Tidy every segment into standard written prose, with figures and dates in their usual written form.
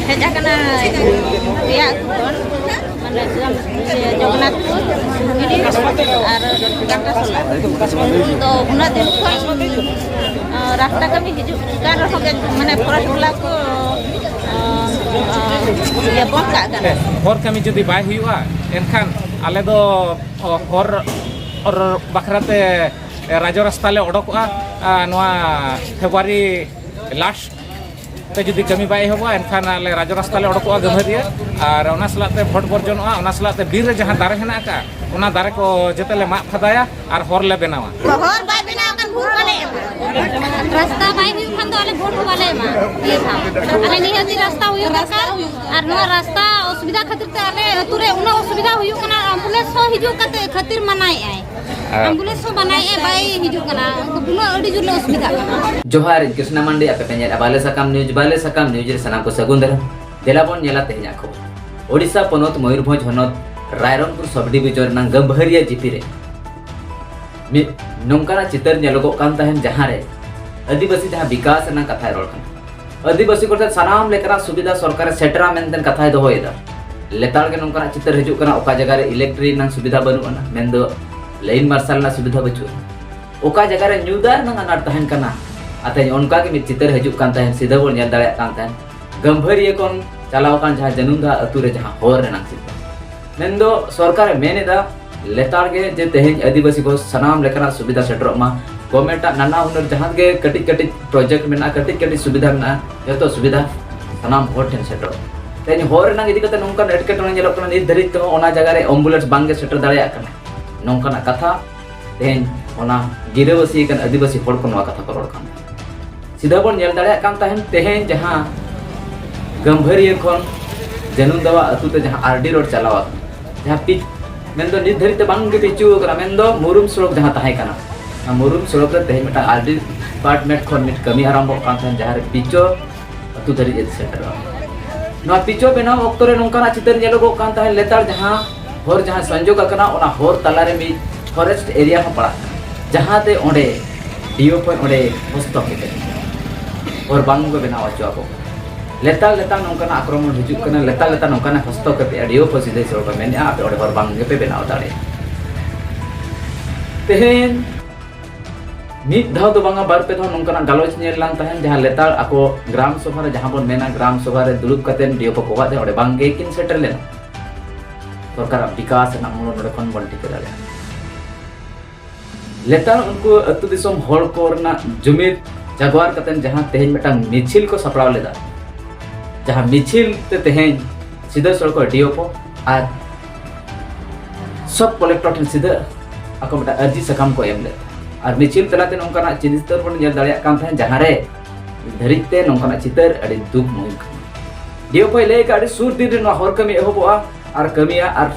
hej akana ya kon mane Jagannathpur ini ar Gatasola to una din kon rasta kami hijau kan mane forest wala ko ya bon ka kana hor kami jodi bai huwa enkan ale do hor or bakrate rajo rasta le odokoa noa February last te jodi kami bai hoba enkan ale rajo rasta le odokoa gambharia ar ona salate vote borjonoa ona salate bir re jahan dare hena ka ona dare ko jetele mak phadaya ar hor le benawa hor bai benaw kan bhur bale rasta bai hu kan do ale vote bale ma ye tha ale ni hadi rasta huyu ka ar no rasta असुविधा खातिर ते आले तुरे उना असुविधा हुयु कना ambulance हो हिजु कते खातिर मनाई आए एम्बुलेंस हो बनाई ए बाई हिजु कना बुना अडी जुल असुविधा कना जोहार कृष्णा मंडी आपे पेंजे बाले सकाम न्यूज रे सनाम को सगुंदर देलाबन नेला तेजा खबर ओडिसा पनोत मयूरभंज हनत रायरंगपुर सब डिविजन ना गंभीरिया जीपी रे नोंकाना चितर नेलोगो कान तहन जहां रे आदिवासी जहां विकास ना कथा रोल कना आदिवासी को सानाम लेकरा सुविधा सरकार सेटरा मेनतेन कथा दोहोयदा लेताल के नोंकाना चितर हिजु कना ओका जगह रे इलेक्ट्रिक ना सुविधा बनुना मेनदो लाइन मार्शल ना सुविधा बचु ओका जगह रे न्यूदार ना अनार तहन कना अते उनका के चितर हिजु कान तहन सीधा बोल नेल दाड़े कान तहन गंभीरिया कोन चलाव कान जहां जनुंदा अतु रे जहां होर रे ना चितर मेनदो सरकार मेनेदा लेताल के जे तेहेन आदिवासी को सानाम लेकरा सुविधा सेटर मा गवर्नमेंट नाना हुनर जहां के कटिक कटिक प्रोजेक्ट में कटिक कटिक सुविधा में जो सुविधा सानाम होर ठेन सेटर तेन होर ना इदी कते नोंका एटकेटोने नेलो कना नि धरित तो ओना जगह रे एम्बुलेंस बांगे सेटर दाड़िया कना नोंकाना कथा तेन ओना गिरवसी कन आदिवासी होर को नवा कथा को रोड कान सीधा बन नेल दाड़िया कान तहन तेहेन जहां गंभीरिया खन जनुंदवा अतु ते जहां आरडी रोड चलावा जहां पिच मेनदो नि धरित बांगे पिचु कना मेनदो मुरुम सड़क जहां ताहे कना मुरुम सड़क रे तेहेन मेटा आरडी डिपार्टमेंट खन मिट कमी आरंभ कान तहन जहां रे पिचो अतु धरि सेटर ना पिचो बेनाव ऑक्तो रे नोंकाना चितर नेलोगो कान तहन लेतार जहां होर जहां संजोग कना ओना होर तलारे मी फॉरेस्ट एरिया हो पड़ा जहां ते ओंडे डीओ पॉइंट ओंडे हस्तो के और बांगो बेनाव आचो लेताल लेताल नोंकाना आक्रमण हिजु कना लेताल लेताल नोंकाना हस्तो के डीओ पॉइंट सीधे सड़क मेने आप ओंडे होर बांगे पे बेनाव दाड़े तेहेन मित धाव तो बांगा बार पे धाव नोंकाना गालोच नेल लान तहन जहां लेताल आको ग्राम सभा रे जहां बोन मेना ग्राम सभा रे दुलुप कतेन डीओ को कोवा दे ओंडे बांगे किन सेटल लेना सरकार विकास ना मोन ओंडे खन बन टिके दाड़े लेताल उनको अतु दिसम होड़ कोरना जुमित जागवार कतेन जहां तेहेन मेटांग मिछिल को सपड़ाव लेदा जहां मिछिल ते तेहेन सीधा सड़क डीओ को आर सब कलेक्टर ठन सीधा आको मेटा अर्जी सकाम को एम ले और मिचिल तलाते नोंकाना चितर बन नेल दाड़िया कान थान जहां रे धरिते नोंकाना चितर अडी दुख मुख दियो पय ले का अडी सुर दिन रे नो होर कमी एहोबोआ और कमिया और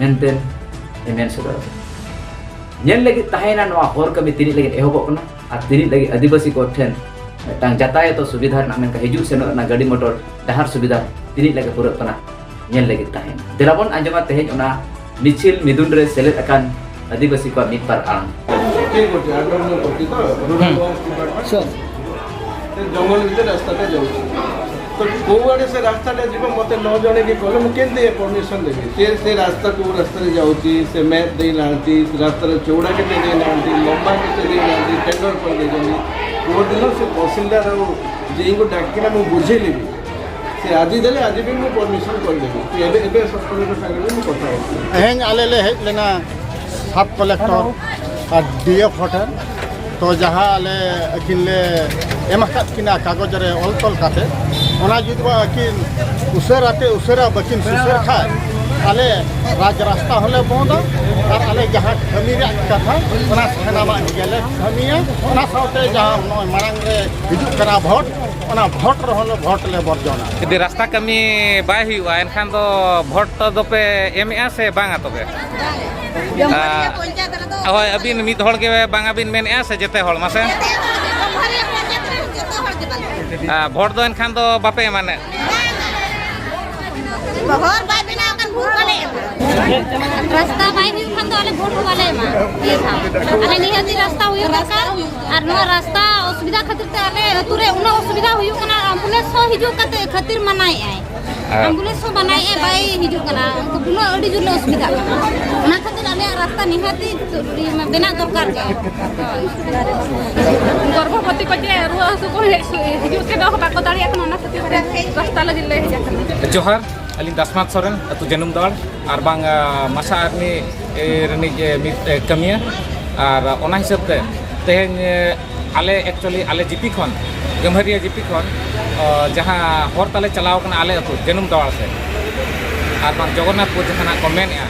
मेनतेन एमेन सदर नेल लगी ताहेना नो होर कमी तिनी लगी एहोबो कना और तिनी लगी आदिवासी को ठेन टांग जताय तो सुविधा ना मेन का हिजु सेनो ना गाड़ी मोटर डहार सुविधा तिनी लगी पुरा कना नेल लगी ताहेन देलाबन आंजमा तेहेन ओना मिचिल मिदुन रे सेलेद अकान आदिवासी को मित पर आंग जंगल भीतर रास्ता तो कौड़े से रास्ता जीव मत न जन कि कहले मुझे परमिशन देवी से रास्ता को रास्ता जाऊँगी से मैप देना रास्तार चौड़ा के देना लंबा के देना टेंडर कर देना कौ दिन से तहसीलदार जी को डाकिना मुझे बुझेली से आज देले आज भी मुझे परमिशन करदेवी कथा हें आले ले हेज लेना सब कलेक्टर और डीएफ होटल तो जहाँ आले अकिन ले एमकात किना कागज रे ऑल तल काते ओना जुदवा अकिन उसरा बकिन सुसर खा आले राज रास्ता होले बंद और आले जहाँ खमी रे कथा ओना सेना मा गेले खमिया ओना साउते जहाँ मारंग रे हिजु करा भोट ओना भोट रहलो भोट ले बरजना यदि रास्ता कमी बाय हुआ एनखान दो भोट तो पे एमआ से बांगा तबे होय अबिन मित होड़ के बांगा बिन मेनआ से जते होड़ मासे भोट दो एनखान दो बापे माने होर बाय बिना कन भूल वाले रास्ता बाई हुई खान तो आले वोट वाले मा ये था आले निहती रास्ता हुई दरकार और नो रास्ता असुविधा खातिर ते आले तुरे उना असुविधा हुई कना एम्बुलेंस हो हिजु कते खातिर मनाई आए एम्बुलेंस हो बनाई ए बाई हिजु कना तो पुनो अडी जुल असुविधा कना उना खातिर आले रास्ता निहती बिना दरकार के गर्भवती को जे रुआ हसु को हिजु के दो बाको दाड़िया कना ना खातिर रास्ता लगे ले जाकना जोहार अलिन दासमात सोरेन अतु जनुम दौड़ और बांग मासा आर्मी रनी कमिया और ओना हिसाब ते तेहन आले एक्चुअली आले जीपी खन गम्हरिया जीपी खन जहाँ हर ताले चलाव कना आले अतु जनुम दौड़ से और बांग जगन्नाथपुर जहाँ को मेनया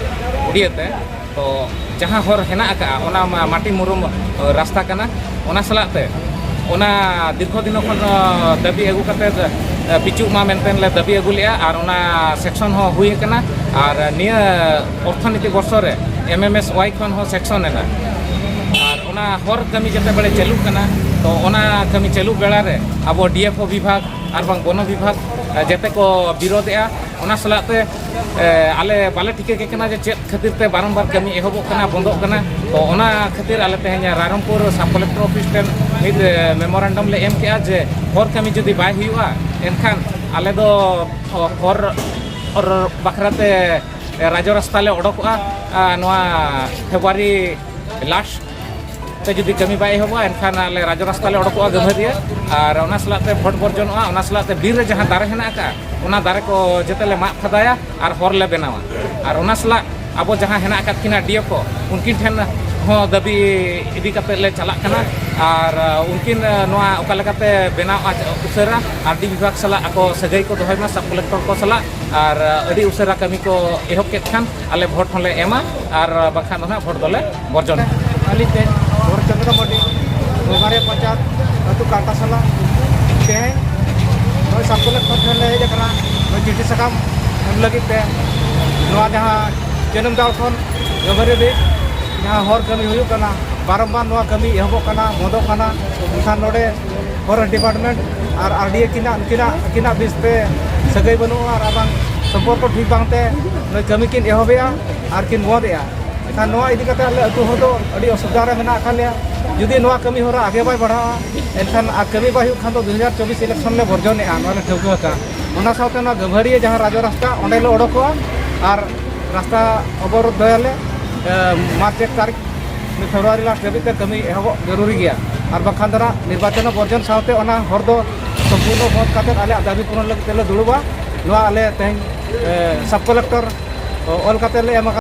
उड़ियाते तो जहाँ हर हेना का ओना माटी मुरुम रास्ता कना ओना सलाते ओना दीर्घ दिन खन दाबी अगू कते पिचु मा मेनतेन ले दाबी अगू लिया और ओना सेक्शन हो हुई कना और निया अर्थनीति वर्ष रे MMSY खन हो सेक्शन एना और ओना हर कमी जते बड़े चालू कना तो ओना कमी चालू बेला रे अब DFO विभाग और बांग वन विभाग जते को विरोधया ओना सलाते आले बाले टिके के कना जे चेत खातिर ते बारंबार कमी एहबो कना बंदो कना तो ओना खातिर आले तेहኛ रायरंगपुर सब कलेक्टर ऑफिस टेन मिद मेमोरेंडम ले एम के जे हर कमी जदि बाय हुआ एनखान आले दो हर और बखराते राज्य रास्ता ले ओडकोआ नवा फेब्रुआरी लास्ट ते जदि कमी बाय होबा एनखान आले राज्य रास्ता ले ओडकोआ गम्हरिया और ओना सलाते भोट बर्जनोआ ओना सलाते बीर रे जहां दारे हेना का ओना दारे को जतेले माग फदाया और हर ले बनावा और ओना सला अब जहां हेना का किना DFO उनकिन ठेन हो दबी इदी कते ले चला कना और उनकिन नोआ ओका लगाते बनाव उसरा आरडी विभाग सला ako सगई को दोहय मा सब कलेक्टर को सला और अडी उसरा कमी को एहब के खान आले भोट होले एमा और बखान ना भोट दोले बर्जन अलिते और चंद्रमणि गोमारे पंचायत अतु काटा सला ते नोय सब कलेक्टर ठेन ले जकरा नोय चिठी सकाम एम लगी ते नोआ जहां जन्म दाव खन गमरे दे यहाँ हर कमी हुई कना बारंबार नोआ कमी एहबो कना मोदो कना उनखान नोडे हर डिपार्टमेंट और RDA किना बिस्ते सगई बनु और आबां संपर्क ठीक बांगते नोय कमी किन एहबेया और किन मोदेया एखान नोआ इदी कते आले अतु हर दो अडी असुविधा रे मेना खालिया जुदी नोआ कमी होरा आगे बाय बढ़ा एनखान आ कमी बाय हुई खान तो 2024 इलेक्शन ले बर्जनेआ नोआ ठौको का ओना साथे ना गम्हरिया जहां राजो रास्ता ओंडे ले ओडकोआ और रास्ता अवरोध दयाले मार्च 1 तारीख फेब्रुआरी लास्ट धाबीते कमी एहब जरूरी गया और बखान दरा निर्वाचन बर्जन साथे ओना हर दो संपूर्ण भोट काते आले दाबी पूरण लगे तेले दुड़ुबा नोआ आले तेहन सब कलेक्टर ऑल काते ले एम